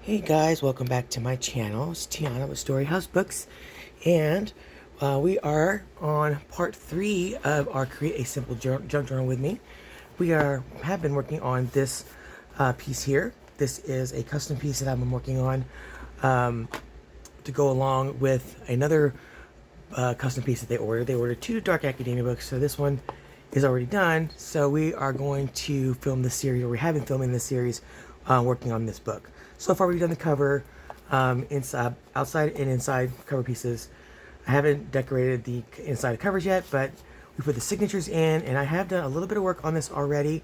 Hey guys, welcome back to my channel. It's Tiana with Storey House Books, and we are on part 3 of our Create a Simple Junk Journal with me. We have been working on this piece here. This is a custom piece that I've been working on to go along with another custom piece that they ordered. They ordered 2 Dark Academia books, so this one is already done. So we are going to film this series, or we have been filming this series, working on this book. So far we've done the cover, inside, outside and inside cover pieces. I haven't decorated the inside covers yet, but we put the signatures in, and I have done a little bit of work on this already,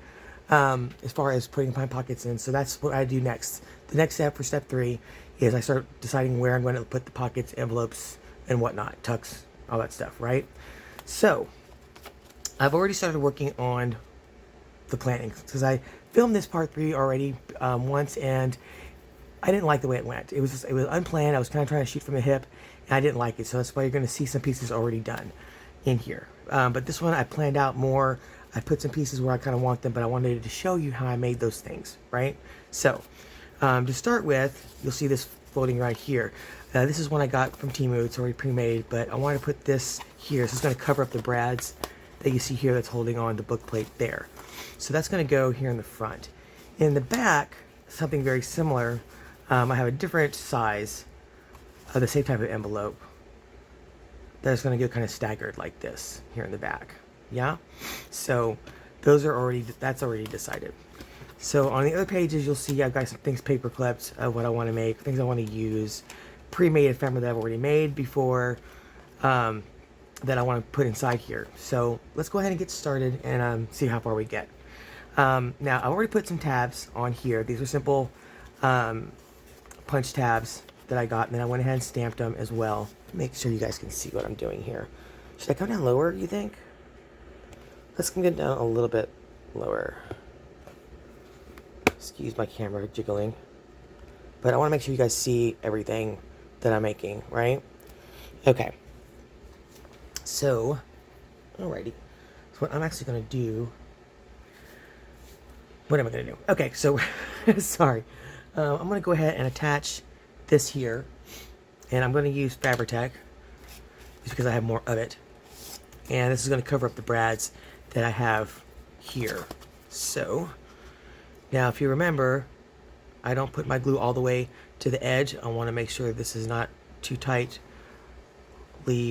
as far as putting my pockets in. So that's what I do next. The next step for step 3 is I start deciding where I'm going to put the pockets, envelopes, and whatnot, tucks, all that stuff, right? So I've already started working on the planning because I filmed this part 3 already once, and I didn't like the way it went. It was unplanned. I was kind of trying to shoot from the hip, and I didn't like it. So that's why you're going to see some pieces already done in here. But this one I planned out more. I put some pieces where I kind of want them, but I wanted to show you how I made those things, right? So to start with, you'll see this floating right here. This is one I got from Temu. It's already pre-made, but I want to put this here. So it's going to cover up the brads that you see here that's holding on the book plate there. So that's going to go here in the front. In the back, something very similar. I have a different size of the same type of envelope that's going to go kind of staggered like this here in the back. Yeah? So those are that's already decided. So on the other pages, you'll see I've got some things paper clipped of what I want to make, things I want to use, pre-made ephemera that I've already made before, that I want to put inside here. So let's go ahead and get started and see how far we get. Now, I've already put some tabs on here. These are simple punch tabs that I got, and then I went ahead and stamped them as well. Make sure you guys can see what I'm doing here. Should I come down lower, you think? Let's get down a little bit lower. Excuse my camera jiggling. But I want to make sure you guys see everything that I'm making, right? Okay. So, alrighty. So what I'm actually going to do... What am I going to do? Okay, so, sorry. I'm going to go ahead and attach this here, and I'm going to use Fabri-Tac just because I have more of it, and this is going to cover up the brads that I have here. So now, if you remember, I don't put my glue all the way to the edge. I want to make sure this is not too tightly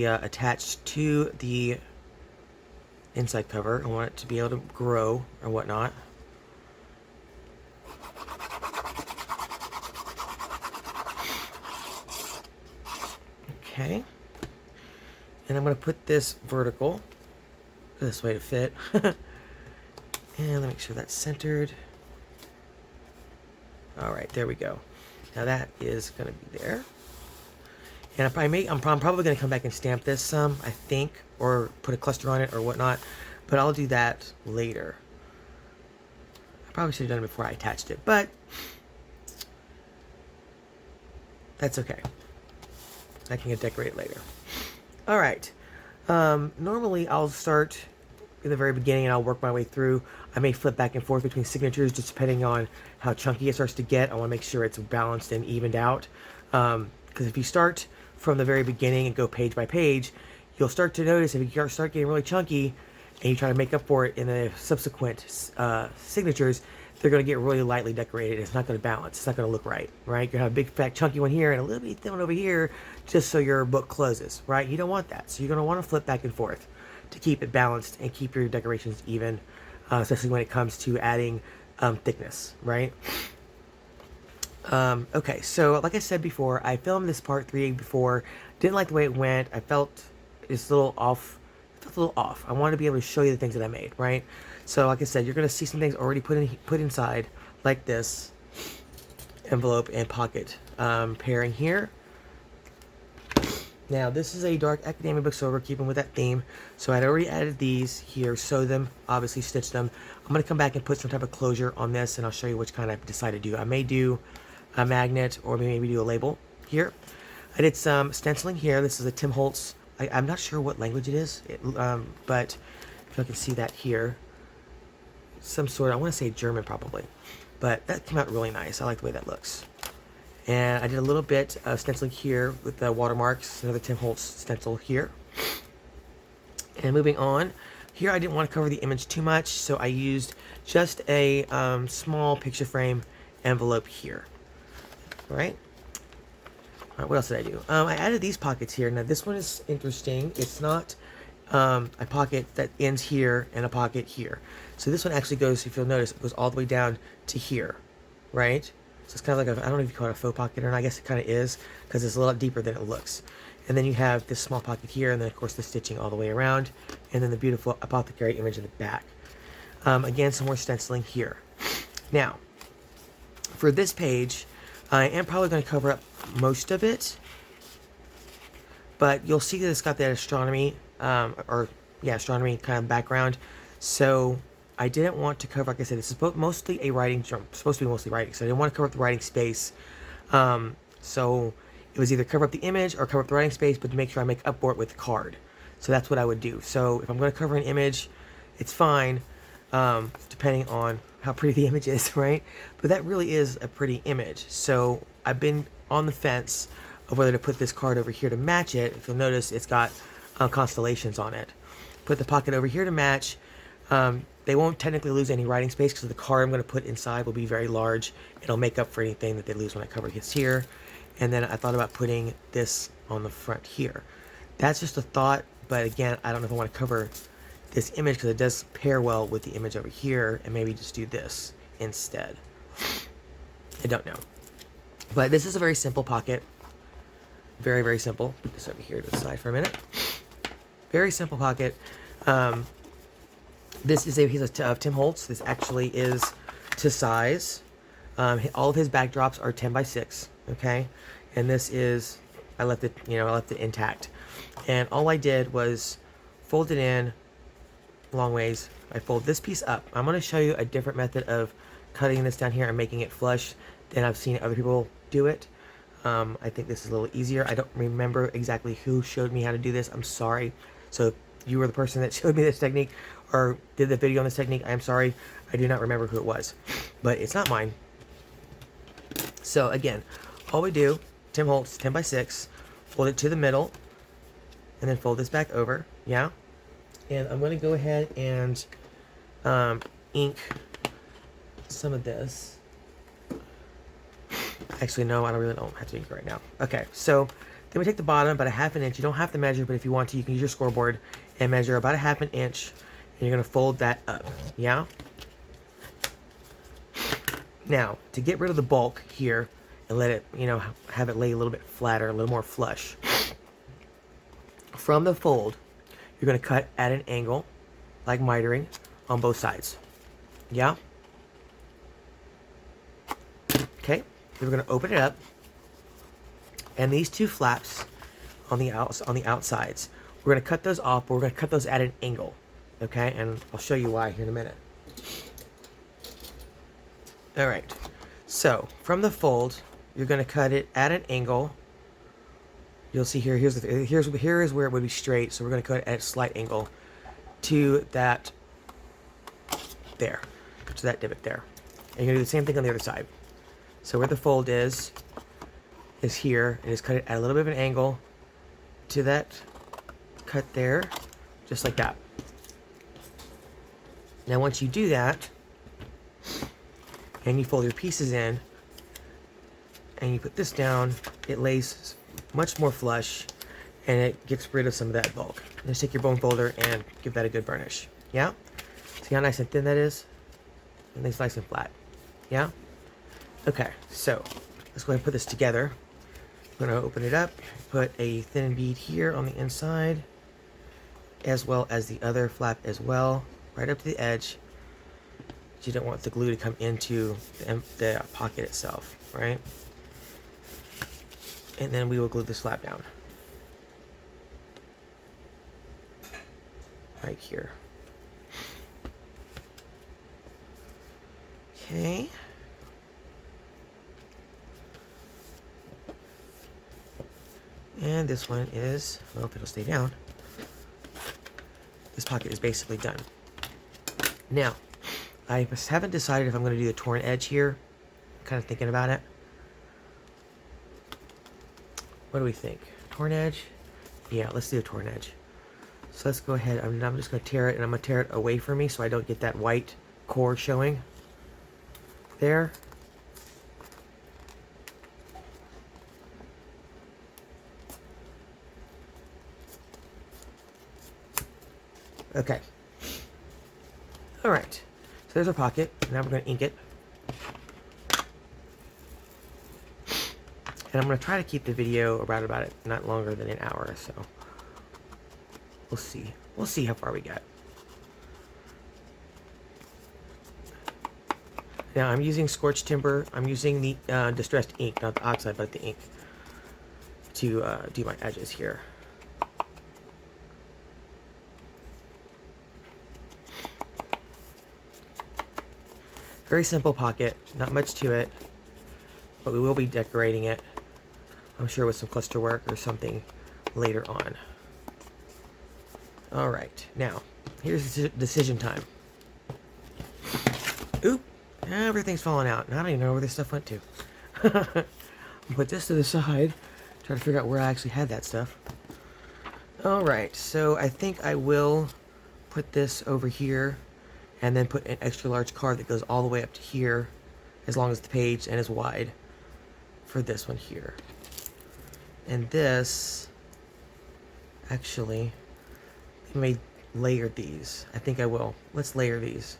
attached to the inside cover. I want it to be able to grow or whatnot. Okay, and I'm going to put this vertical this way to fit. And let me make sure that's centered. Alright, there we go. Now that is going to be there. And I'm probably going to come back and stamp this some, I think, or put a cluster on it or whatnot, but I'll do that later. I probably should have done it before I attached it, but that's okay. I can get decorated later. Alright. Normally I'll start in the very beginning and I'll work my way through. I may flip back and forth between signatures just depending on how chunky it starts to get. I want to make sure it's balanced and evened out. Because if you start from the very beginning and go page by page, you'll start to notice if you start getting really chunky and you try to make up for it in the subsequent signatures, they're going to get really lightly decorated. It's not going to balance. It's not going to look right, right? You're going to have a big, fat, chunky one here and a little bit thin one over here just so your book closes, right? You don't want that. So you're going to want to flip back and forth to keep it balanced and keep your decorations even, especially when it comes to adding thickness, right? Okay, so like I said before, I filmed this part 3 before. Didn't like the way it went. I felt it's a little off. It felt a little off. I wanted to be able to show you the things that I made, right? So like I said, you're going to see some things already put inside, like this envelope and pocket pairing here. Now, this is a Dark Academia book, so we're keeping with that theme. So I'd already added these here, sewed them, obviously stitched them. I'm going to come back and put some type of closure on this, and I'll show you which kind I decided to do. I may do a magnet, or maybe do a label here. I did some stenciling here. This is a Tim Holtz. I'm not sure what language it is, but if you can see that here. Some sort, I want to say German probably. But that came out really nice. I like the way that looks. And I did a little bit of stenciling here with the watermarks, another Tim Holtz stencil here. And moving on, here I didn't want to cover the image too much, so I used just a small picture frame envelope here. All right. All right, what else did I do? I added these pockets here. Now this one is interesting. It's not a pocket that ends here and a pocket here. So this one actually goes, if you'll notice, it goes all the way down to here, right? So it's kind of like a, I don't know if you call it a faux pocket or not. I guess it kind of is, because it's a lot deeper than it looks. And then you have this small pocket here, and then of course the stitching all the way around, and then the beautiful apothecary image in the back. Again, some more stenciling here. Now, for this page, I am probably going to cover up most of it, but you'll see that it's got that astronomy, astronomy kind of background. So I didn't want to cover, like I said, this is mostly a writing, supposed to be mostly writing, so I didn't want to cover up the writing space. So it was either cover up the image or cover up the writing space, but to make sure I make up for it with the card. So that's what I would do. So if I'm going to cover an image, it's fine, depending on how pretty the image is, right? But that really is a pretty image. So I've been on the fence of whether to put this card over here to match it. If you'll notice, it's got constellations on it. Put the pocket over here to match. They won't technically lose any writing space because the card I'm going to put inside will be very large. It'll make up for anything that they lose when I cover his here. And then I thought about putting this on the front here. That's just a thought, but again, I don't know if I want to cover this image because it does pair well with the image over here, and maybe just do this instead. I don't know. But this is a very simple pocket. Very, very simple. Put this over here to the side for a minute. Very simple pocket. This is a piece of Tim Holtz. This actually is to size. All of his backdrops are 10 by 6. Okay, and this is, I left it intact, and all I did was fold it in long ways. I fold this piece up. I'm going to show you a different method of cutting this down here and making it flush than I've seen other people do it. I think this is a little easier. I don't remember exactly who showed me how to do this. I'm sorry. So if you were the person that showed me this technique or did the video on this technique, I'm sorry. I do not remember who it was, but it's not mine. So again, all we do, Tim Holtz, 10 by 6, fold it to the middle, and then fold this back over, yeah? And I'm going to go ahead and ink some of this. Actually, no, I don't have to ink it right now. Okay, so then we take the bottom, about a ½ inch. You don't have to measure, but if you want to, you can use your scoreboard and measure about a ½ inch, and you're going to fold that up, yeah? Now, to get rid of the bulk here, and let it, have it lay a little bit flatter, a little more flush. From the fold, you're going to cut at an angle, like mitering, on both sides. Yeah? Okay, then we're going to open it up, and these two flaps on the outsides, we're going to cut those off, but we're going to cut those at an angle. Okay, and I'll show you why here in a minute. All right, so from the fold, you're going to cut it at an angle. You'll see here, here is where it would be straight, so we're going to cut it at a slight angle to that there, to that divot there. And you're going to do the same thing on the other side. So where the fold is here, and just cut it at a little bit of an angle to that cut there, just like that. Now once you do that, and you fold your pieces in, and you put this down, it lays much more flush, and it gets rid of some of that bulk. Just take your bone folder and give that a good burnish. Yeah? See how nice and thin that is? And it's nice and flat. Yeah? Okay, so let's go ahead and put this together. I'm going to open it up, put a thin bead here on the inside, as well as the other flap as well, right up to the edge. But you don't want the glue to come into the pocket itself, right? And then we will glue this flap down. Right here. Okay. And this one is, well, if it'll stay down, this pocket is basically done. Now, I haven't decided if I'm going to do the torn edge here. I'm kind of thinking about it. What do we think? Torn edge? Yeah, let's do a torn edge. So let's go ahead. I'm just going to tear it, and I'm going to tear it away from me so I don't get that white core showing there. Okay. All right. So there's our pocket. Now we're going to ink it. And I'm going to try to keep the video about it not longer than an hour or so. We'll see. We'll see how far we get. Now I'm using scorched timber. I'm using the distressed ink, not the oxide, but the ink, to do my edges here. Very simple pocket, not much to it, but we will be decorating it, I'm sure, with some cluster work or something later on. All right, now here's the decision time. Oop, everything's falling out. I don't even know where this stuff went to. I'll put this to the side, try to figure out where I actually had that stuff. All right, so I think I will put this over here and then put an extra large card that goes all the way up to here, as long as the page and as wide for this one here. And this, actually, I may layer these. I think I will. Let's layer these.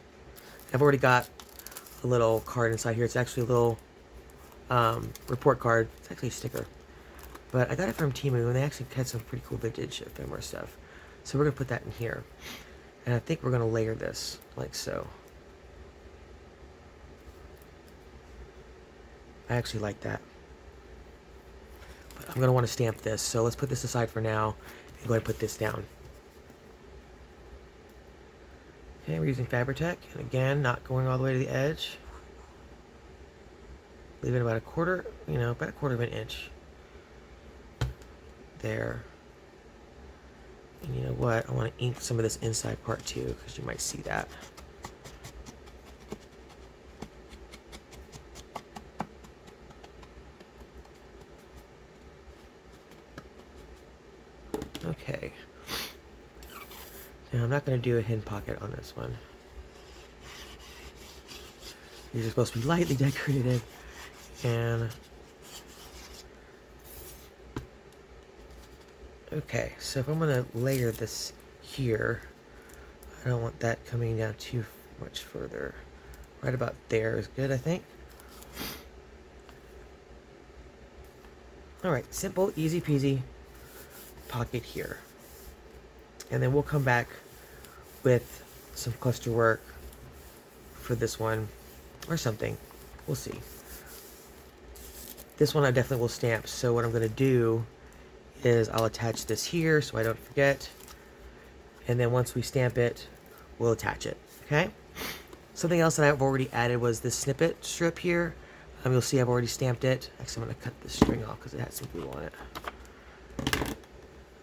I've already got a little card inside here. It's actually a little report card. It's actually a sticker. But I got it from Temu, and they actually had some pretty cool vintage ephemera stuff. So we're going to put that in here. And I think we're going to layer this, like so. I actually like that. But I'm going to want to stamp this, so let's put this aside for now and go ahead and put this down. Okay, we're using Fabri-Tac, and again, not going all the way to the edge. Leave it about a quarter, about a quarter of an inch. There. And you know what? I want to ink some of this inside part too, because you might see that. Okay. Now I'm not going to do a hidden pocket on this one. These are supposed to be lightly decorated, and okay, so if I'm going to layer this here, I don't want that coming down too much further. Right about there is good, I think. Alright, simple, easy peasy pocket here. And then we'll come back with some cluster work for this one, or something. We'll see. This one I definitely will stamp, so what I'm going to do is I'll attach this here so I don't forget, and then once we stamp it, we'll attach it. Okay. Something else that I've already added was this snippet strip here. You'll see I've already stamped it. Actually, I'm going to cut this string off because it has some glue on it.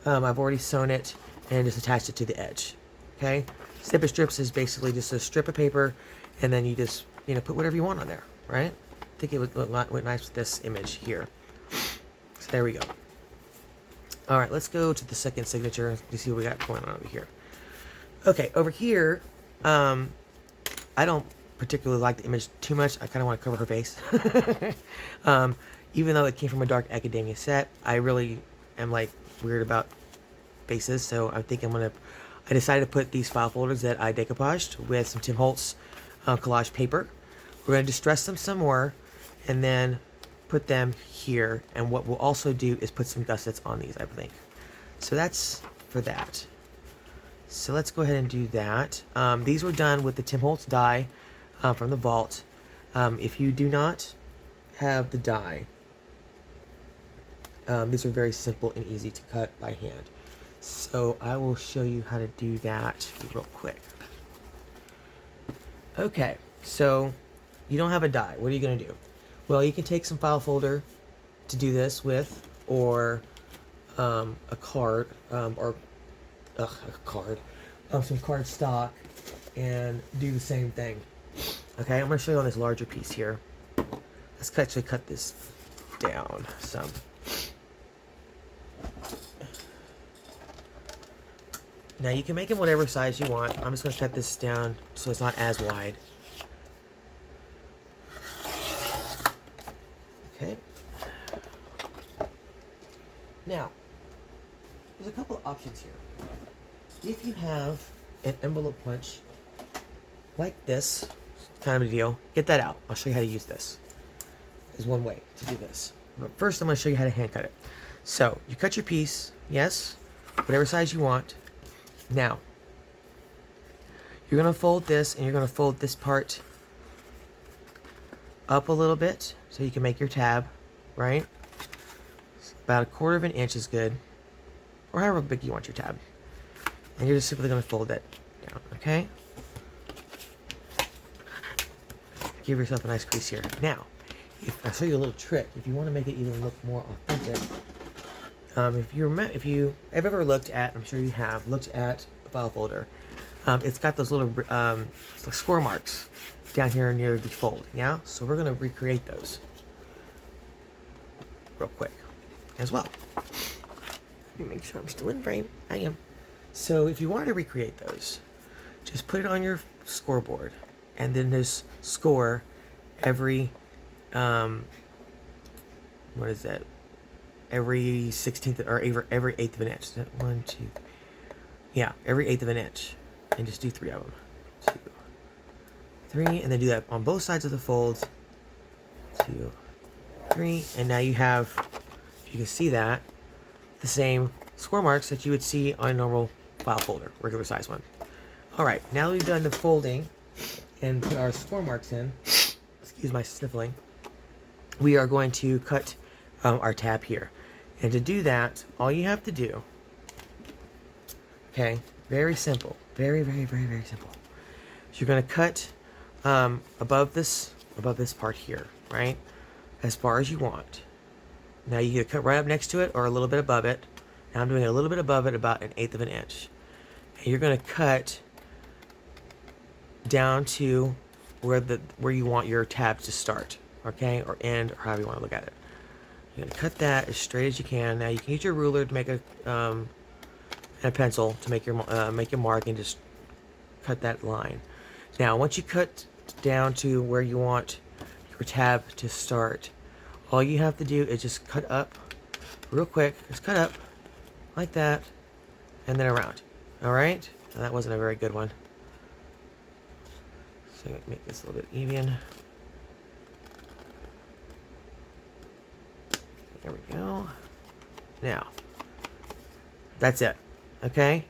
I've already sewn it and just attached it to the edge. Okay. Snippet strips is basically just a strip of paper, and then you just put whatever you want on there, right? I think it would look nice with this image here. So there we go. All right, let's go to the second signature to see what we got going on over here. Okay, over here, I don't particularly like the image too much. I kind of want to cover her face. Even though it came from a dark academia set, I really am weird about faces, so I think I decided to put these file folders that I decoupaged with some Tim Holtz collage paper. We're going to distress them some more, and then put them here, and what we'll also do is put some gussets on these, I think. So that's for that. So let's go ahead and do that. These were done with the Tim Holtz die from the vault. If you do not have the die, these are very simple and easy to cut by hand. So I will show you how to do that real quick. Okay, so you don't have a die. What are you going to do? Well, you can take some file folder to do this with, or a card, some card stock, and do the same thing. Okay, I'm going to show you on this larger piece here. Let's actually cut this down some. Now you can make them whatever size you want. I'm just going to cut this down so it's not as wide. Okay. Now, there's a couple of options here. If you have an envelope punch like this, kind of a deal, get that out. I'll show you how to use this. There's one way to do this. But first I'm going to show you how to hand cut it. So, you cut your piece, yes, whatever size you want. Now, you're going to fold this, and you're going to fold this part up a little bit so you can make your tab, right? About 1/4 of an inch is good, or however big you want your tab. And you're just simply going to fold that down, okay? Give yourself a nice crease here. Now, I'll show you a little trick. If you want to make it even look more authentic, if you have ever looked at, I'm sure you have, looked at a file folder, it's got those little score marks down here near the fold, yeah? So we're going to recreate those real quick as well. Let me make sure I'm still in frame. I am. So if you want to recreate those, just put it on your scoreboard, and then just score every, what is that? Every 16th or every 1/8 of an inch. 1, 2, yeah, every 1/8 of an inch, and just do 3 of them. 2, 3, and then do that on both sides of the folds. 2, 3, and now you have, if you can see that, the same score marks that you would see on a normal file folder, regular size one. All right, now that we've done the folding and put our score marks in, excuse my sniffling, we are going to cut our tab here. And to do that, all you have to do, okay, very simple, very, very, very, very simple. So you're going to cut above this part here, right, as far as you want. Now you can cut right up next to it or a little bit above it. Now I'm doing a little bit above it, about 1/8 of an inch. And you're going to cut down to where you want your tabs to start, okay, or end, or however you want to look at it. You're going to cut that as straight as you can. Now you can use your ruler to make and a pencil to make your mark, and just cut that line. Now once you cut down to where you want your tab to start, all you have to do is just cut up real quick. Just cut up like that, and then around. All right? Now, that wasn't a very good one. So I'm going to make this a little bit even. There we go. Now, that's it. Okay?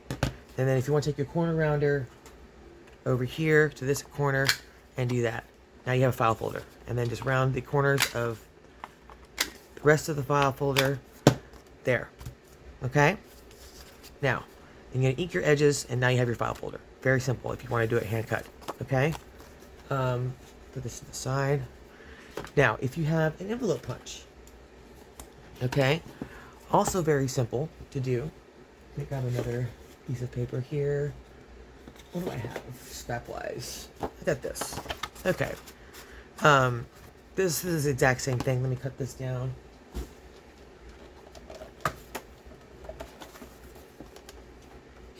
And then if you want to take your corner rounder over here to this corner and do that, now you have a file folder. And then just round the corners of the rest of the file folder there. Okay? Now, you're going to ink your edges, and now you have your file folder. Very simple if you want to do it hand cut. Okay? Put this to the side. Now, if you have an envelope punch, okay, also very simple to do. Let me grab another piece of paper here. What do I have scrap-wise? I got this. Okay. This is the exact same thing. Let me cut this down.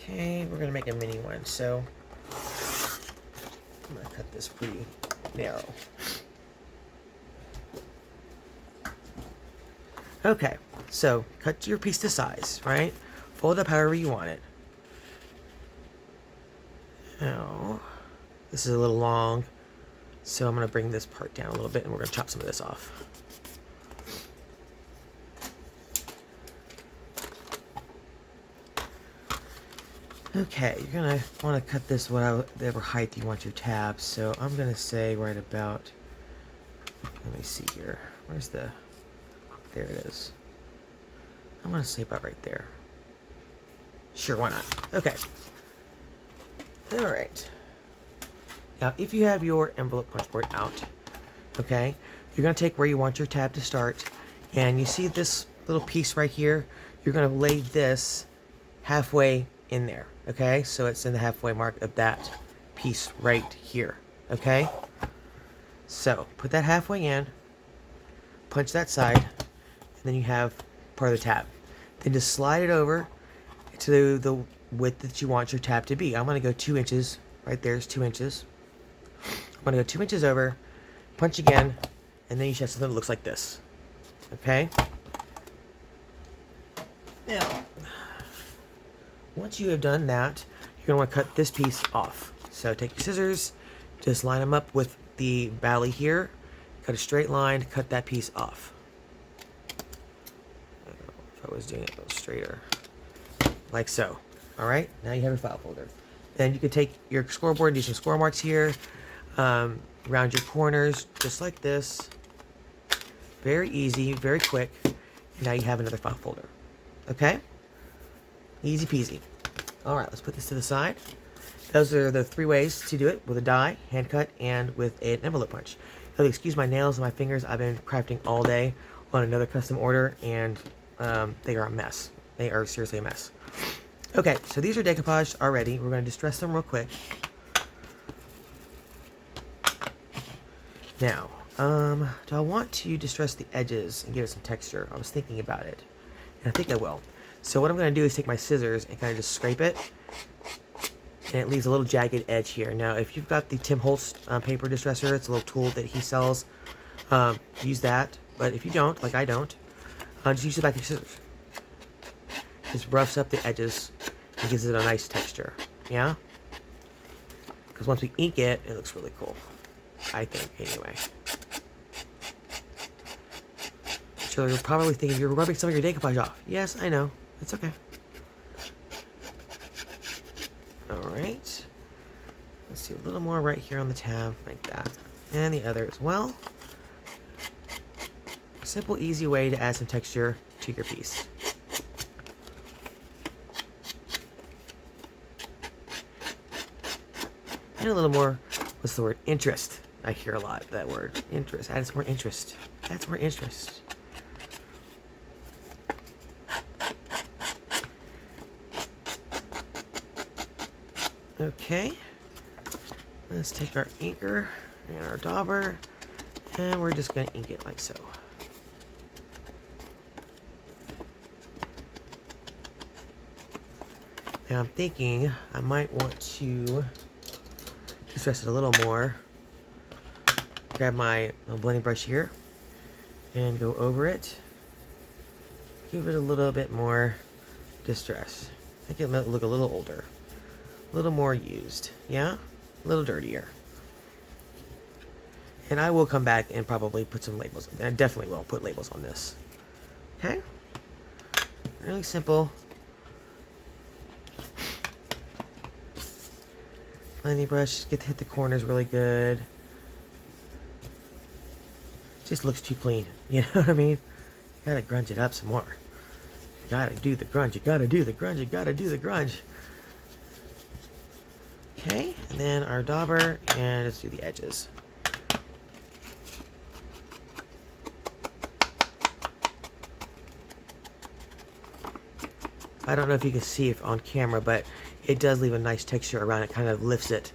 Okay, we're going to make a mini one, so I'm going to cut this pretty narrow. Okay, so cut your piece to size, right? Fold it up however you want it. Now, this is a little long, so I'm going to bring this part down a little bit, and we're going to chop some of this off. Okay, you're going to want to cut this whatever height you want your tab, so I'm going to say right about, let me see here, where's the, there it is. I'm going to say about right there. Sure, why not? Okay. Alright. Now, if you have your envelope punch board out, okay, you're going to take where you want your tab to start, and you see this little piece right here, you're going to lay this halfway in there, okay? So it's in the halfway mark of that piece right here, okay? So, put that halfway in, punch that side, and then you have part of the tab. Then just slide it over to width that you want your tab to be. I'm going to go 2 inches. Right there's 2 inches. I'm going to go 2 inches over, punch again, and then you should have something that looks like this. Okay? Now, once you have done that, you're going to want to cut this piece off. So take your scissors, just line them up with the valley here, cut a straight line, cut that piece off. I don't know if I was doing it a little straighter. Like so. Alright, now you have your file folder. Then you can take your scoreboard and do some score marks here, around your corners, just like this. Very easy, very quick. And now you have another file folder. Okay? Easy peasy. Alright, let's put this to the side. Those are the 3 ways to do it, with a die, hand cut, and with an envelope punch. You'll excuse my nails and my fingers. I've been crafting all day on another custom order, and they are a mess. They are seriously a mess. Okay, so these are decoupaged already. We're going to distress them real quick. Now, do I want to distress the edges and give it some texture? I was thinking about it, and I think I will. So what I'm going to do is take my scissors and kind of just scrape it, and it leaves a little jagged edge here. Now, if you've got the Tim Holtz paper distresser, it's a little tool that he sells. Use that, but if you don't, like I don't, just use the back of your scissors. Just roughs up the edges and gives it a nice texture. Yeah? Because once we ink it, it looks really cool. I think, anyway. So you're probably thinking you're rubbing some of your decoupage off. Yes, I know. It's okay. Alright. Let's do a little more right here on the tab, like that. And the other as well. A simple, easy way to add some texture to your piece. And a little more, what's the word? Interest. I hear a lot that word. Interest. Add some more interest. Add some more interest. Okay. Let's take our inker and our dauber, and we're just going to ink it like so. Now I'm thinking I might want to distress it a little more. Grab my blending brush here and go over it. Give it a little bit more distress. I think it might look a little older. A little more used. Yeah? A little dirtier. And I will come back and probably put some labels. I definitely will put labels on this. Okay? Really simple. Blending brush, get to hit the corners really good. Just looks too clean. You know what I mean? You gotta grunge it up some more. You gotta do the grunge. You gotta do the grunge. You gotta do the grunge. Okay, and then our dauber, and let's do the edges. I don't know if you can see it on camera, but it does leave a nice texture around it. Kind of lifts it,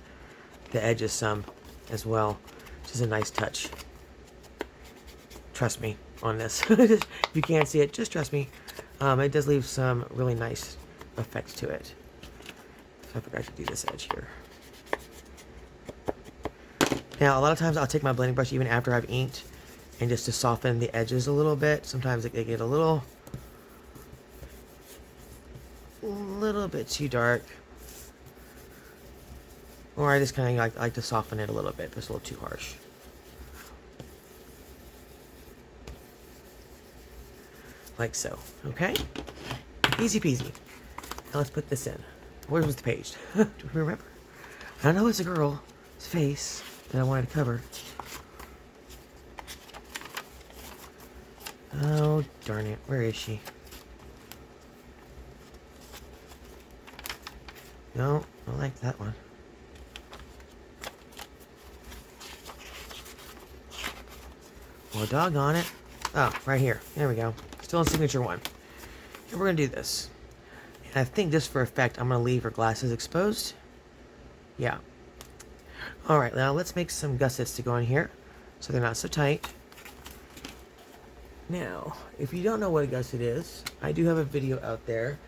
the edges some as well. Which is a nice touch. Trust me on this. If you can't see it, just trust me. It does leave some really nice effect to it. So I forgot to do this edge here. Now, a lot of times I'll take my blending brush even after I've inked, and just to soften the edges a little bit. Sometimes they get a little bit too dark. Or I just kind of like to soften it a little bit, but it's a little too harsh. Like so. Okay? Easy peasy. Now let's put this in. Where was the page? Do we remember? I know it's a girl's face that I wanted to cover. Oh, darn it. Where is she? No, I like that one. Well, doggone it. Oh, right here. There we go. Still in signature 1. And we're going to do this. And I think just for effect, I'm going to leave her glasses exposed. Yeah. Alright, now let's make some gussets to go in here, so they're not so tight. Now, if you don't know what a gusset is, I do have a video out there.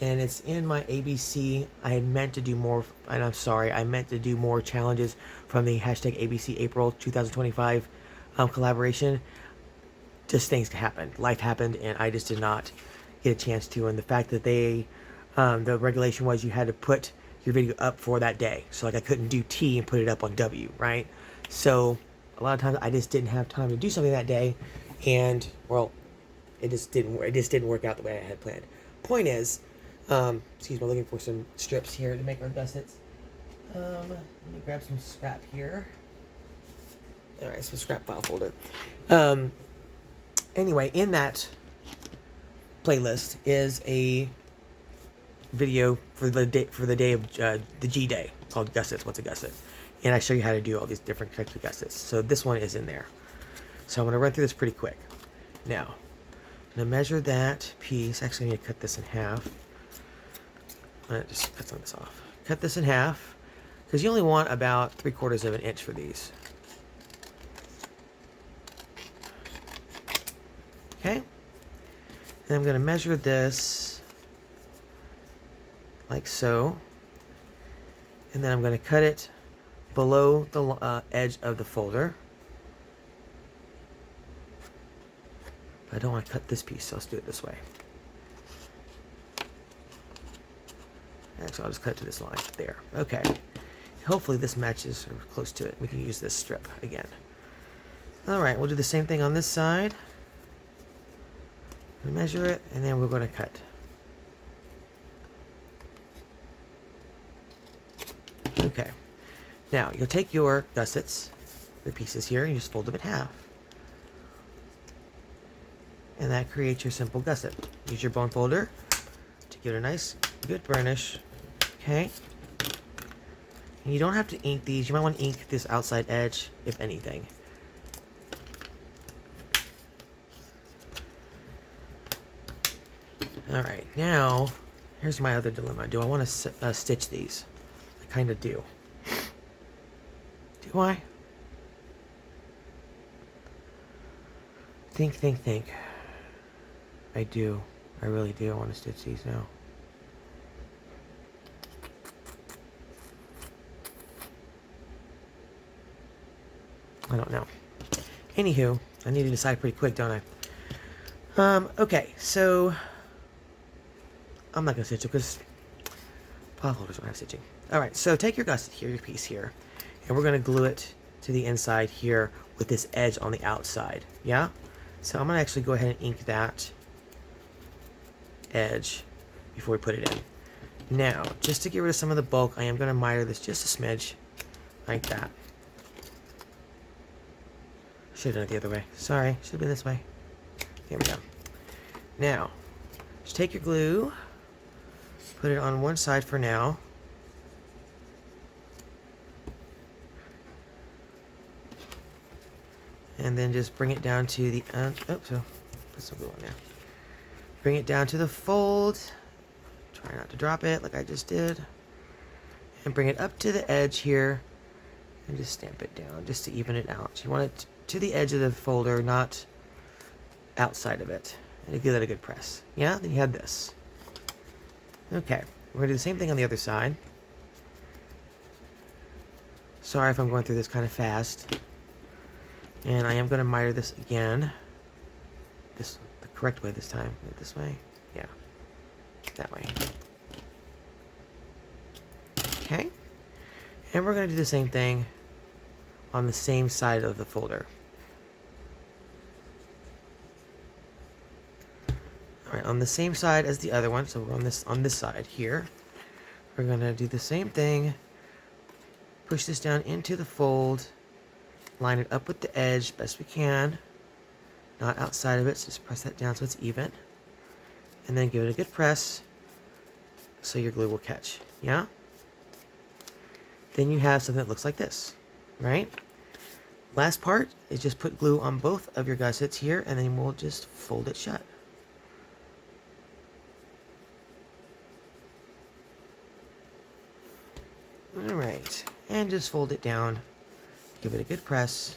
and it's in my ABC. I had meant to do more, and I'm sorry, I meant to do more challenges from the hashtag ABC April 2025 collaboration. Just things happened. Life happened, and I just did not get a chance to. And the fact that the regulation was you had to put your video up for that day. So like I couldn't do T and put it up on W, right? So a lot of times I just didn't have time to do something that day, and well, it just didn't work out the way I had planned. Point is, excuse me, I'm looking for some strips here to make our gussets. Let me grab some scrap here. All right, some scrap file folder. Anyway, in that playlist is a video for the day of the G Day called Gussets. What's a gusset? And I show you how to do all these different types of gussets. So this one is in there. So I'm going to run through this pretty quick. Now, I'm going to measure that piece. Actually, I need to cut this in half. I'm going to just cut some of this off. Cut this in half because you only want about 3/4 of an inch for these. Okay. And I'm going to measure this like so. And then I'm going to cut it below the edge of the folder. But I don't want to cut this piece, so let's do it this way. Actually, I'll just cut it to this line there. Okay. Hopefully this matches or close to it. We can use this strip again. Alright, we'll do the same thing on this side. Measure it, and then we're going to cut. Okay. Now, you'll take your gussets, the pieces here, and you just fold them in half. And that creates your simple gusset. Use your bone folder to give it a nice, good burnish. Okay? And you don't have to ink these. You might want to ink this outside edge, if anything. Alright, now, here's my other dilemma. Do I want to stitch these? I kind of do. Do I? Think. I do. I really do. I want to stitch these now. I don't know. Anywho, I need to decide pretty quick, don't I? Okay, so I'm not going to stitch it because file folders don't have stitching. Alright, so take your gusset here, your piece here, and we're going to glue it to the inside here with this edge on the outside. Yeah? So I'm going to actually go ahead and ink that edge before we put it in. Now, just to get rid of some of the bulk, I am going to miter this just a smidge, like that. Should have done it the other way. Sorry, should have been this way. Here we go. Now, just take your glue, put it on one side for now. And then just bring it down to the put some glue on there. Bring it down to the fold. Try not to drop it like I just did. And bring it up to the edge here. And just stamp it down just to even it out. You want it to the edge of the folder, not outside of it. And give that a good press. Yeah? Then you have this. Okay. We're going to do the same thing on the other side. Sorry if I'm going through this kind of fast. And I am going to miter this again. The correct way this time. This way? Yeah. That way. Okay. And we're going to do the same thing on the same side of the folder. Alright, on the same side as the other one, so we're on this side here. We're going to do the same thing. Push this down into the fold. Line it up with the edge best we can. Not outside of it, so just press that down so it's even. And then give it a good press so your glue will catch. Yeah? Then you have something that looks like this, right? Last part is just put glue on both of your gussets here, and then we'll just fold it shut. Alright, and just fold it down. Give it a good press.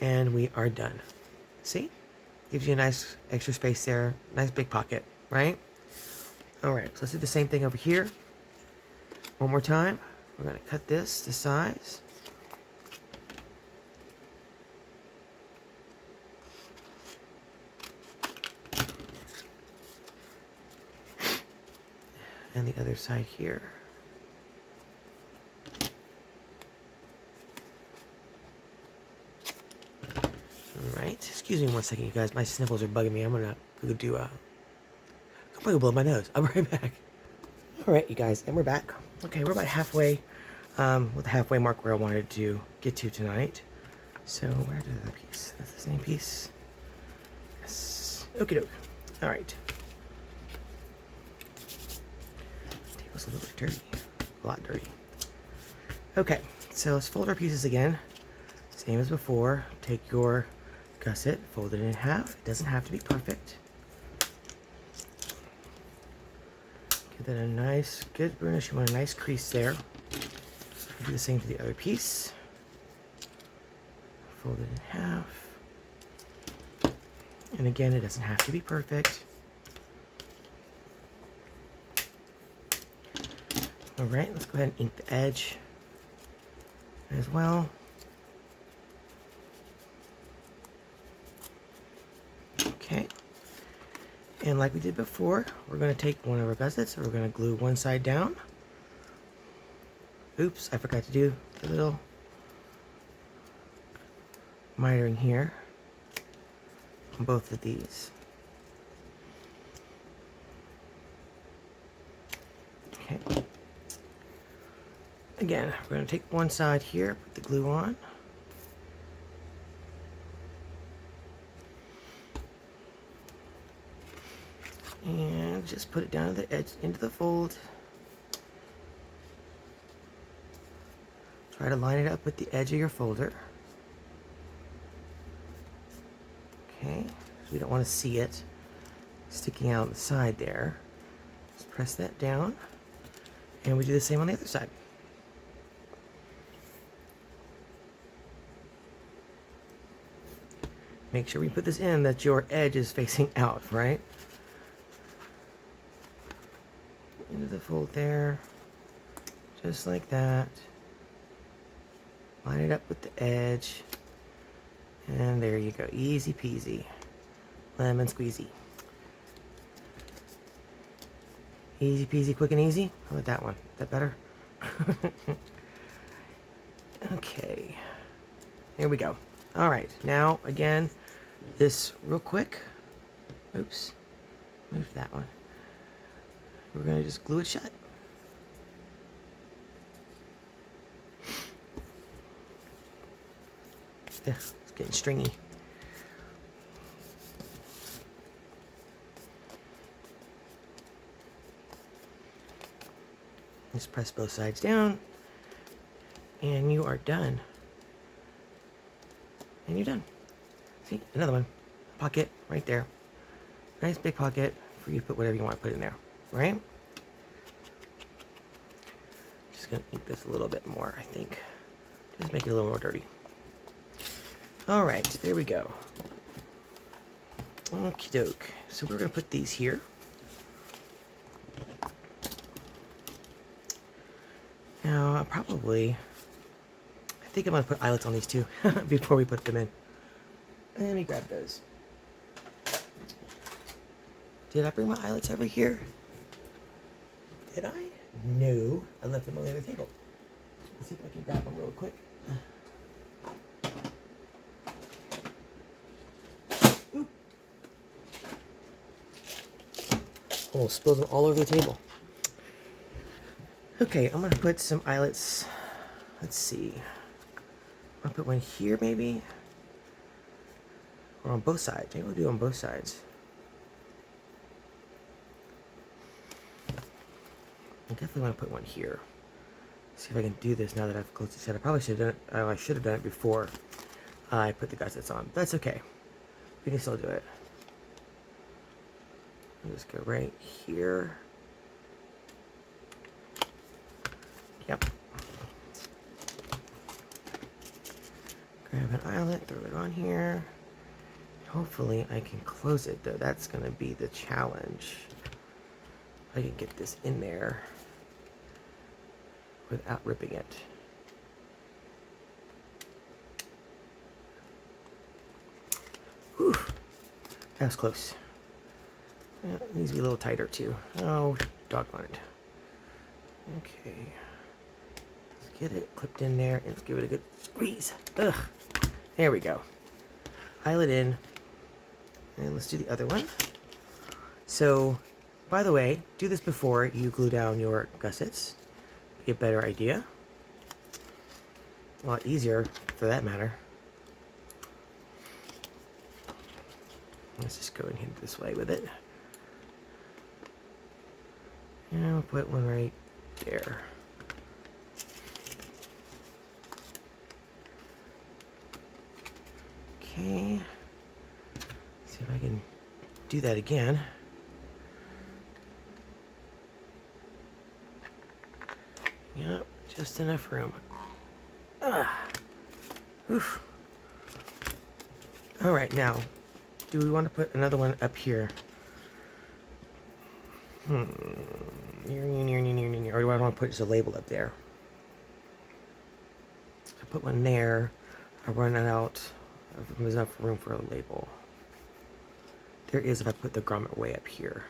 And we are done. See? Gives you a nice extra space there. Nice big pocket, right? All right, so let's do the same thing over here. One more time. We're going to cut this to size. And the other side here. Alright, excuse me one second, you guys. My sniffles are bugging me. I'm gonna go do I'm gonna blow my nose. I'll be right back. Alright, you guys, and we're back. Okay, we're about halfway, with the halfway mark where I wanted to get to tonight. So, where's the other piece? That's the same piece. Yes. Okie doke. Alright. Table's a little bit dirty. A lot dirty. Okay, so let's fold our pieces again. Same as before. Take your gusset, fold it in half. It doesn't have to be perfect. Give that a nice, good burnish. You want a nice crease there. Do the same to the other piece. Fold it in half. And again, it doesn't have to be perfect. All right, let's go ahead and ink the edge as well. Okay, and like we did before, we're going to take one of our gussets and we're going to glue one side down. Oops, I forgot to do the little mitering here on both of these. Okay. Again, we're going to take one side here, put the glue on. And just put it down to the edge, into the fold. Try to line it up with the edge of your folder. Okay, we don't want to see it sticking out on the side there. Just press that down. And we do the same on the other side. Make sure we put this in that your edge is facing out, right? Into the fold there, just like that. Line it up with the edge, and there you go. Easy peasy, lemon squeezy. Easy peasy, quick and easy. How about that one? Is that better? Okay, here we go. All right, now again, this real quick. Oops, move that one. We're going to just glue it shut. Yeah, it's getting stringy. Just press both sides down, and you are done. And you're done. See, another one. Pocket right there. Nice big pocket for you to put whatever you want to put in there. Right? Just gonna ink this a little bit more, I think. Just make it a little more dirty. All right, there we go. Okie doke. So we're gonna put these here. Now, I think I'm gonna put eyelets on these too before we put them in. Let me grab those. Did I bring my eyelets over here? Did I? No. I left them on the other table. Let's see if I can grab them real quick. Ooh. Almost spilled them all over the table. Okay, I'm going to put some eyelets. Let's see. I'll put one here maybe. Or on both sides. Maybe we'll do it on both sides. I definitely want to put one here. See if I can do this now that I've closed the set. I probably should have done it. I should have done it before I put the gussets on. But that's okay. We can still do it. I'll just go right here. Yep. Go Grab an eyelet, throw it on here. Hopefully I can close it though. That's going to be the challenge. I can get this in there without ripping it. Whew. That was close. It needs to be a little tighter too. Oh, doggone it. Okay. Let's get it clipped in there and let's give it a good squeeze. Ugh. There we go. Eyelet in. And let's do the other one. So, by the way, do this before you glue down your gussets. Get a better idea. A lot easier for that matter. Let's just go in this way with it. And we'll put one right there. Okay. See if I can do that again. Yep, just enough room. Oof. All right, now, do we want to put another one up here? Or do I want to put just a label up there? If I put one there, I'll run out. There's enough room for a label. There is if I put the grommet way up here.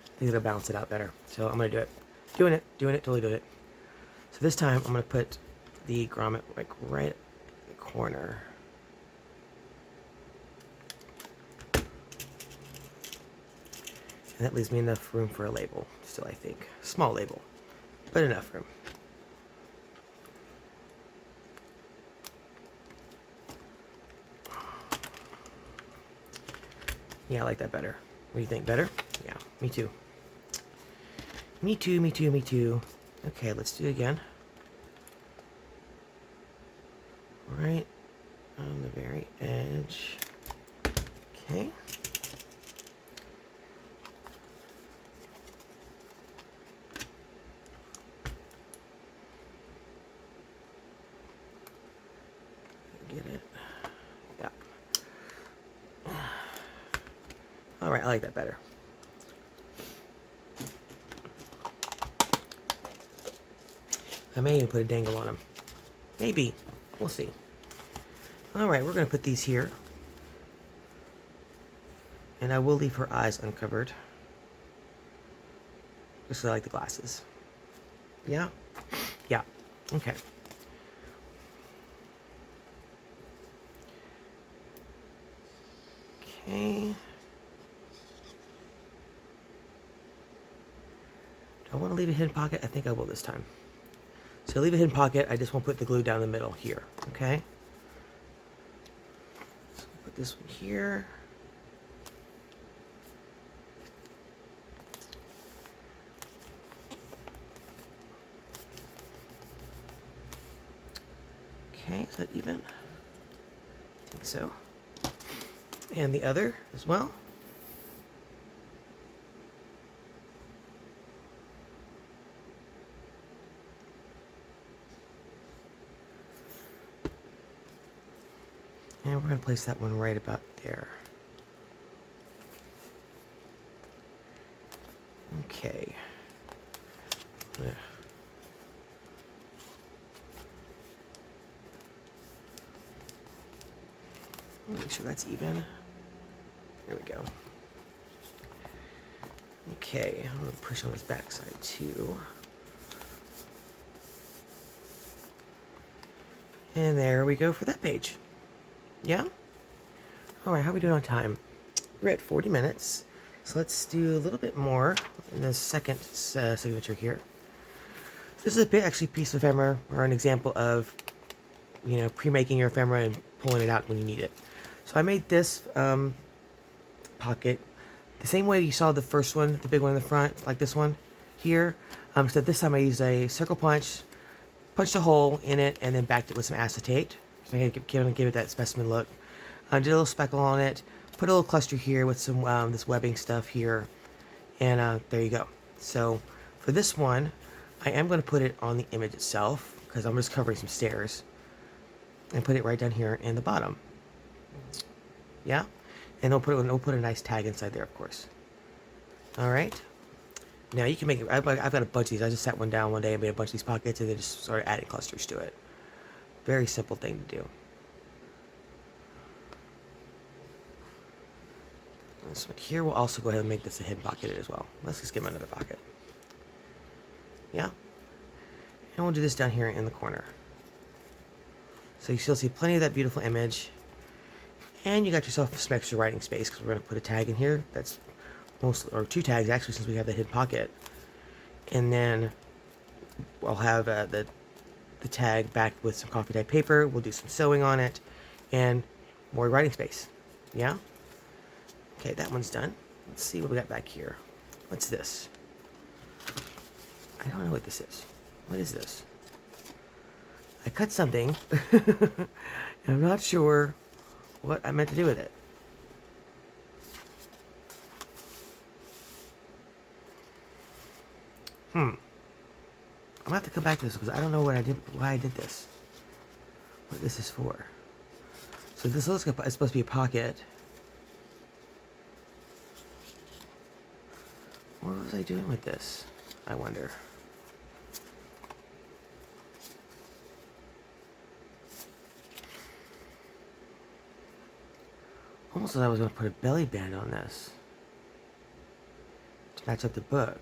I think it'll balance it out better. So I'm going to do it. Doing it, totally doing it. So this time I'm going to put the grommet like right in the corner. And that leaves me enough room for a label, still I think. Small label, but enough room. Yeah, I like that better. What do you think? Better? Yeah, me too. Me too, me too, me too. Okay, let's do it again. Right on the very edge. Okay. Get it. Yeah. All right, I like that better. I may even put a dangle on them. Maybe. We'll see. All right, we're going to put these here. And I will leave her eyes uncovered. Just so I like the glasses. Yeah? Yeah. Okay. Okay. Do I want to leave a hidden pocket? I think I will this time. So leave a hidden pocket. I just won't put the glue down the middle here. Okay. So put this one here. Okay, is that even? I think so. And the other as well. And we're going to place that one right about there. Okay. Make sure that's even. There we go. Okay, I'm going to push on this back side too. And there we go for that page. Yeah? Alright, how are we doing on time? We're at 40 minutes. So let's do a little bit more in the second signature here. This is a bit actually piece of ephemera, or an example of, you know, pre-making your ephemera and pulling it out when you need it. So I made this pocket the same way you saw the first one, the big one in the front, like this one here. So this time I used a circle punch, punched a hole in it, and then backed it with some acetate. So I give it that specimen look. Did a little speckle on it, put a little cluster here with some this webbing stuff here, and there you go. So for this one, I am going to put it on the image itself because I'm just covering some stairs. and put it right down here in the bottom. Yeah, and we'll put a nice tag inside there, of course. All right. Now you can make it. I've got a bunch of these. I just sat one down one day and made a bunch of these pockets, and then just started adding clusters to it. Very simple thing to do. This one here, we'll also go ahead and make this a hidden pocket as well. Let's just give him another pocket. Yeah. And we'll do this down here in the corner. So you still see plenty of that beautiful image. And you got yourself some extra writing space because we're going to put a tag in here. That's mostly, or two tags actually, since we have the hidden pocket. And then I'll have the tag backed with some coffee dyed paper. We'll do some sewing on it and more writing space. Yeah? Okay, that one's done. Let's see what we got back here. What's this? I don't know what this is. What is this? I cut something, and I'm not sure what I meant to do with it. I'm gonna have to come back to this because I don't know what I did, why I did this. What this is for. So this looks like it's supposed to be a pocket. What was I doing with this? I wonder. Almost as I was going to put a belly band on this to match up the book.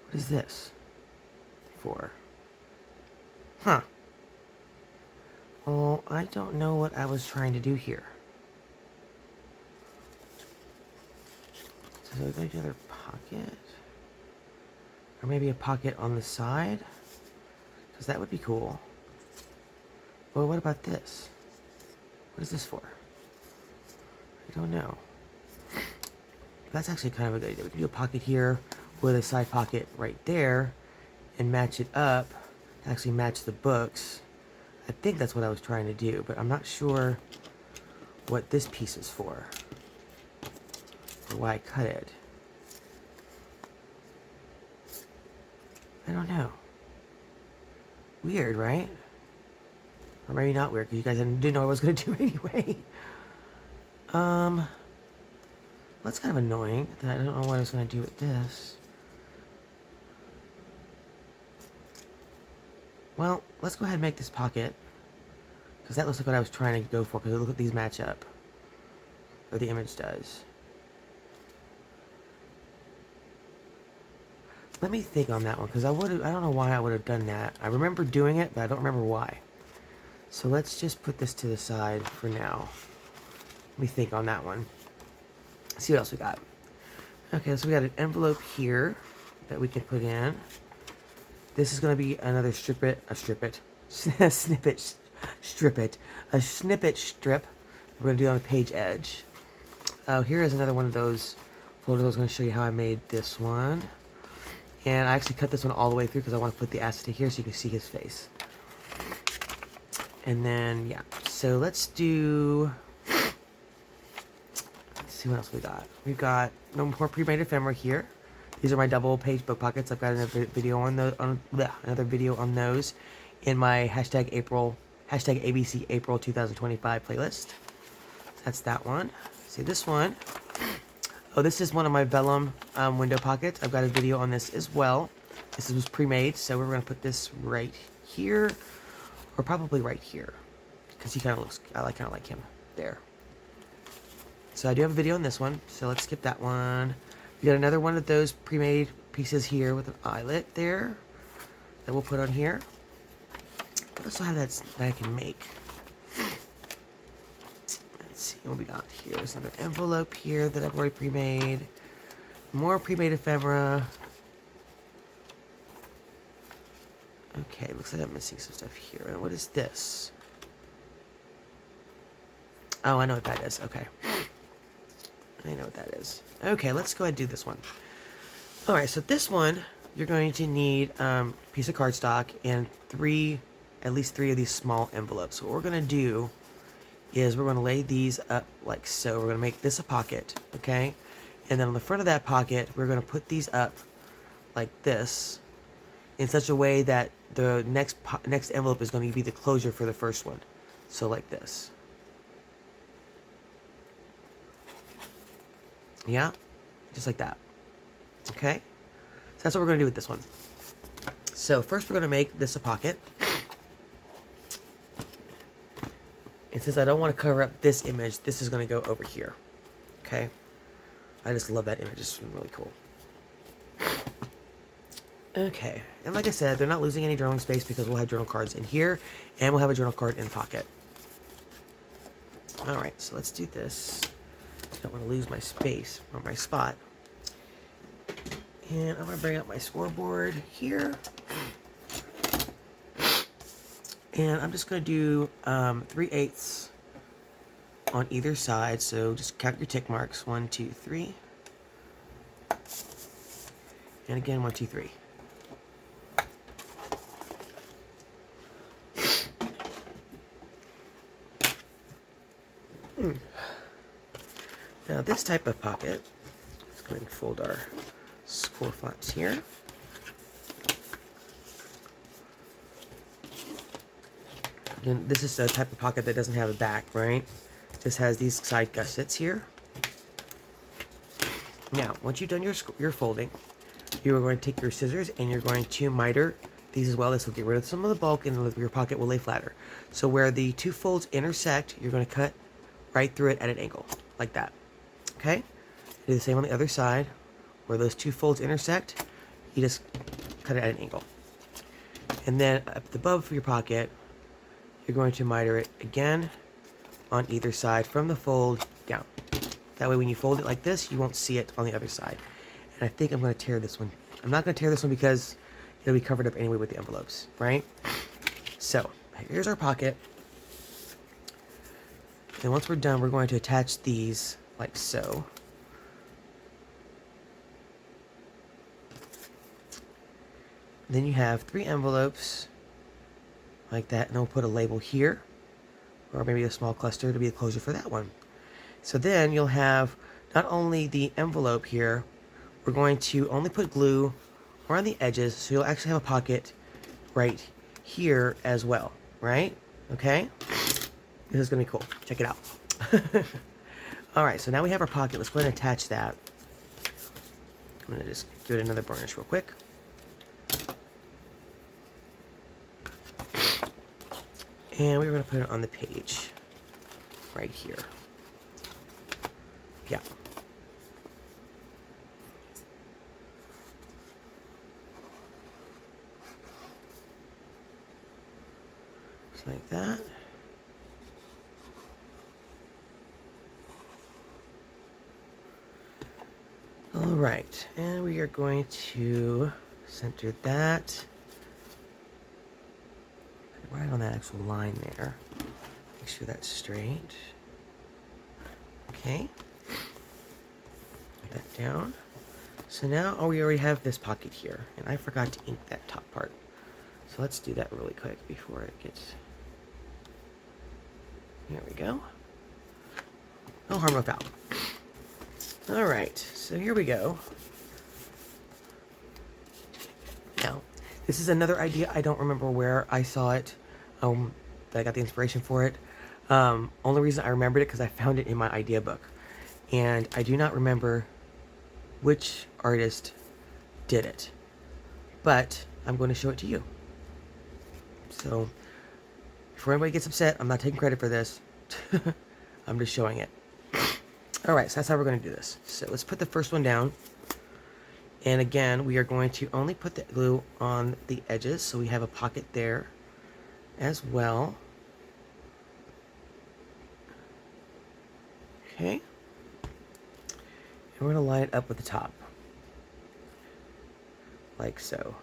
What is this for? Huh. Well, I don't know what I was trying to do here. So we're going to do another pocket. Or maybe a pocket on the side. Because that would be cool. Well, what about this? What is this for? I don't know. That's actually kind of a good idea. We can do a pocket here with a side pocket right there and match it up to actually match the books. I think that's what I was trying to do, but I'm not sure what this piece is for or why I cut it. I don't know. Weird, right? Or maybe not weird, because you guys didn't know what I was going to do anyway. That's kind of annoying that I don't know what I was going to do with this. Well, let's go ahead and make this pocket. Because that looks like what I was trying to go for, because look at these match up. Or the image does. Let me think on that one, because I don't know why I would have done that. I remember doing it, but I don't remember why. So let's just put this to the side for now. Let me think on that one. See what else we got. Okay, so we got an envelope here that we can put in. This is going to be another snippet strip. We're going to do it on the page edge. Oh, here is another one of those folders. I was going to show you how I made this one. And I actually cut this one all the way through because I want to put the acetate here so you can see his face. And then, yeah. So let's do... Let's see what else we got. We've got no more pre-made ephemera here. These are my double-page book pockets. I've got another video on those in my hashtag ABC April 2025 playlist. That's that one. See this one. Oh, this is one of my vellum window pockets. I've got a video on this as well. This was pre-made, so we're going to put this right here, or probably right here, because he kind of looks, I kind of like him there. So I do have a video on this one, so let's skip that one. We got another one of those pre-made pieces here with an eyelet there that we'll put on here. I also have that I can make. Let's see what we got here. There's another envelope here that I've already pre-made. More pre-made ephemera. Okay, looks like I'm missing some stuff here. And what is this? Oh, I know what that is. Okay. I know what that is. Okay, let's go ahead and do this one. Alright, so this one, you're going to need a piece of cardstock and at least three of these small envelopes. So what we're going to do is we're going to lay these up like so. We're going to make this a pocket, okay? And then on the front of that pocket, we're going to put these up like this. in such a way that the next envelope is going to be the closure for the first one. So like this. Yeah, just like that. Okay, so that's what we're going to do with this one. So first we're going to make this a pocket. And since I don't want to cover up this image, this is going to go over here. Okay, I just love that image. It's really cool. Okay, and like I said, they're not losing any journaling space because we'll have journal cards in here, and we'll have a journal card in the pocket. Alright, so let's do this. I don't want to lose my space or my spot. And I'm going to bring up my scoreboard here. And I'm just going to do 3/8 on either side. So just count your tick marks. 1, 2, 3. And again, 1, 2, 3. Now this type of pocket, let's go ahead and fold our score flaps here. And this is a type of pocket that doesn't have a back, right? Just has these side gussets here. Now, once you've done your folding, you are going to take your scissors and you're going to miter these as well. This will get rid of some of the bulk and your pocket will lay flatter. So where the two folds intersect, you're going to cut right through it at an angle, like that. Okay? Do the same on the other side. Where those two folds intersect, you just cut it at an angle. And then up above your pocket, you're going to miter it again on either side from the fold down. That way when you fold it like this, you won't see it on the other side. And I think I'm going to tear this one. I'm not going to tear this one because it'll be covered up anyway with the envelopes, right? So, here's our pocket. And once we're done, we're going to attach these like so. Then you have 3 envelopes like that, and then we'll put a label here, or maybe a small cluster to be the closure for that one. So then you'll have not only the envelope here, we're going to only put glue around the edges, so you'll actually have a pocket right here as well, right? Okay? This is going to be cool. Check it out. Alright, so now we have our pocket. Let's go ahead and attach that. I'm going to just give it another burnish real quick. And we're going to put it on the page right here. Yeah. Just like that. All right, and we are going to center that right on that actual line there. Make sure that's straight. Okay. Put that down. So now we already have this pocket here, and I forgot to ink that top part. So let's do that really quick before it gets... There we go. No harm, no foul. Alright, so here we go. Now, this is another idea. I don't remember where I saw it, that I got the inspiration for it. Only reason I remembered it because I found it in my idea book. And I do not remember which artist did it. But I'm going to show it to you. So, before anybody gets upset, I'm not taking credit for this. I'm just showing it. Alright, so that's how we're going to do this. So let's put the first one down. And again, we are going to only put the glue on the edges, so we have a pocket there as well. Okay. And we're going to line it up with the top. Like so.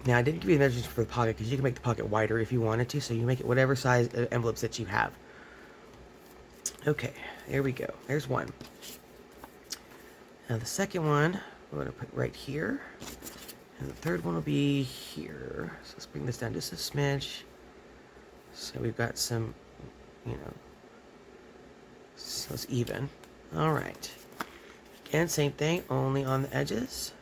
Now, I didn't give you the measurements for the pocket because you can make the pocket wider if you wanted to, so you make it whatever size envelopes that you have. Okay, there we go. There's one. Now, the second one, we're going to put right here. And the third one will be here. So let's bring this down just a smidge. So we've got some, you know, so it's even. All right. Again, same thing, only on the edges.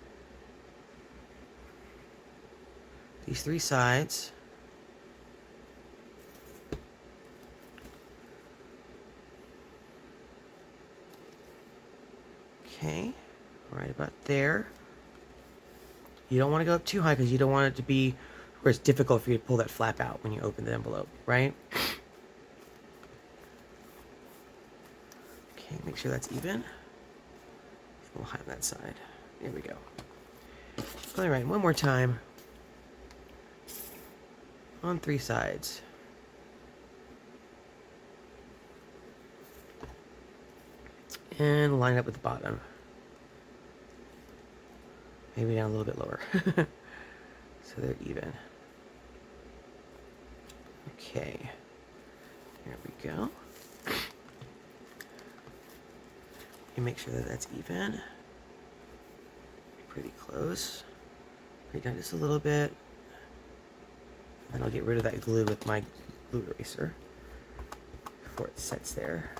These 3 sides. Okay, right about there. You don't want to go up too high because you don't want it to be where it's difficult for you to pull that flap out when you open the envelope, right? Okay, make sure that's even. A little high on that side. There we go. All right, one more time. On 3 sides. And line up with the bottom. Maybe down a little bit lower. So they're even. Okay. There we go. You make sure that that's even. Pretty close. Bring it down just a little bit. And I'll get rid of that glue with my glue eraser before it sets there.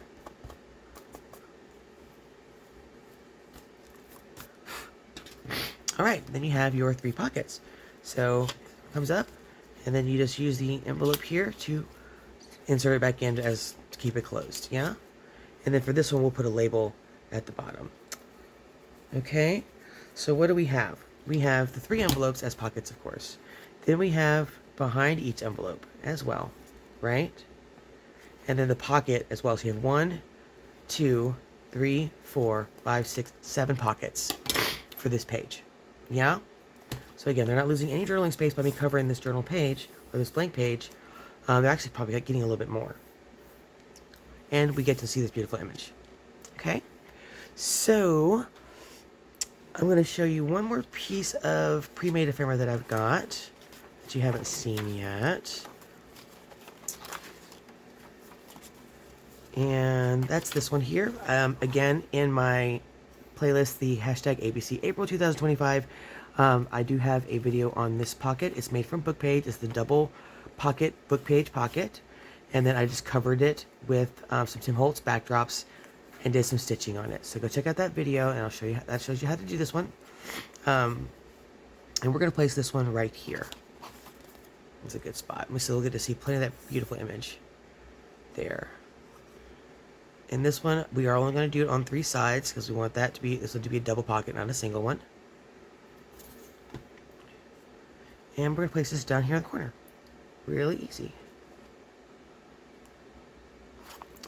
All right, then you have your 3 pockets. So it comes up, and then you just use the envelope here to insert it back in to keep it closed, yeah? And then for this one, we'll put a label at the bottom. Okay, so what do we have? We have the 3 envelopes as pockets, of course. Then we have behind each envelope as well, right? And then the pocket as well. So you have 1, 2, 3, 4, 5, 6, 7 pockets for this page. Yeah? So again, they're not losing any journaling space by me covering this journal page, or this blank page. They're actually probably getting a little bit more. And we get to see this beautiful image. Okay? So, I'm going to show you one more piece of pre-made ephemera that I've got that you haven't seen yet. And that's this one here. Again, in my playlist, the hashtag ABC April 2025, I do have a video on this pocket. It's made from book page. It's the double pocket book page pocket. And then I just covered it with some Tim Holtz backdrops and did some stitching on it. So go check out that video and I'll show you, that shows you how to do this one. And we're going to place this one right here. It's a good spot. We still get to see plenty of that beautiful image there. In this one, we are only going to do it on 3 sides because we want that to be, this one to be a double pocket, not a single one. And we're going to place this down here in the corner. Really easy.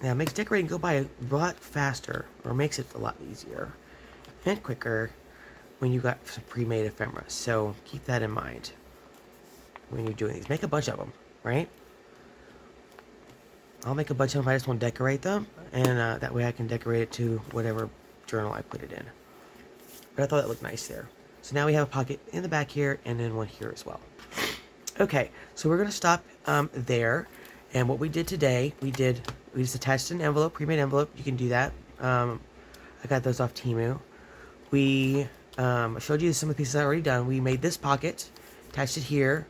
Now, it makes decorating go by a lot faster, or makes it a lot easier and quicker when you got some pre-made ephemera. So keep that in mind when you're doing these. Make a bunch of them, right? I'll make a bunch of them. I just want to decorate them, and that way I can decorate it to whatever journal I put it in. But I thought that looked nice there. So now we have a pocket in the back here, and then one here as well. Okay, so we're going to stop there. And what we did today, we just attached an envelope, pre-made envelope. You can do that. I got those off Temu. We showed you some of the pieces I already done. We made this pocket, attached it here.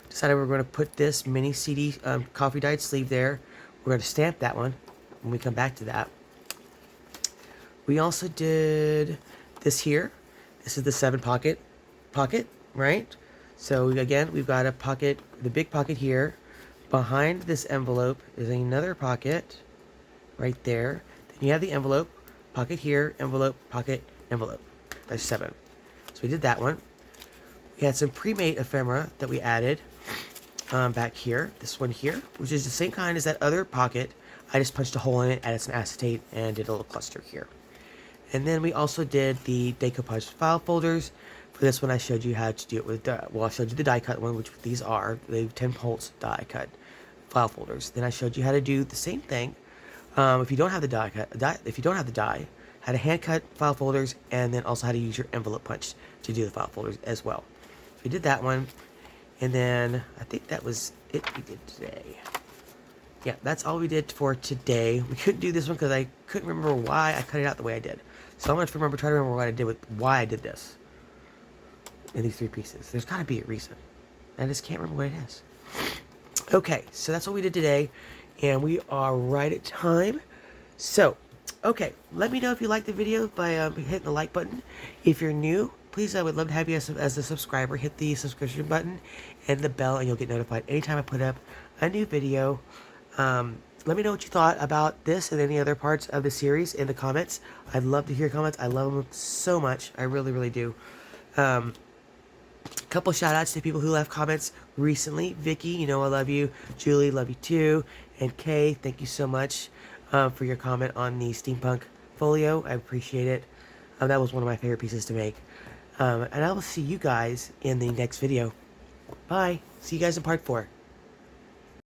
Decided we were going to put this mini CD coffee dyed sleeve there. We're going to stamp that one when we come back to that. We also did this here. This is the 7 pocket, right? So again, we've got a pocket, the big pocket here. Behind this envelope is another pocket right there. Then you have the envelope, pocket here, envelope, pocket, envelope. That's 7. So we did that one. We had some pre-made ephemera that we added back here. This one here, which is the same kind as that other pocket. I just punched a hole in it, added some acetate, and did a little cluster here. And then we also did the decoupage file folders. For this one, I showed you how to do it with, I showed you the die cut one, which these are the Tim Holtz die cut file folders. Then I showed you how to do the same thing. If you don't have the die, how to hand cut file folders, and then also how to use your envelope punch to do the file folders as well. So we did that one, and then I think that was it we did today. Yeah, that's all we did for today. We couldn't do this one because I couldn't remember why I cut it out the way I did. So I'm going to try to remember what I did with why I did this in these 3 pieces. There's got to be a reason. I just can't remember what it is. Okay, so that's what we did today, and we are right at time. So, Okay, let me know if you like the video by hitting the like button. If you're new, please, I would love to have you as a subscriber. Hit the subscription button and the bell, and you'll get notified anytime I put up a new video. Let me know what you thought about this and any other parts of the series in the comments. I'd love to hear comments. I love them so much. I really, really do. Couple shout outs to people who left comments recently. Vicky, you know I love you. Julie, love you too. And Kay, thank you so much for your comment on the steampunk folio. I appreciate it. That was one of my favorite pieces to make. And I will see you guys in the next video. Bye. See you guys in part 4.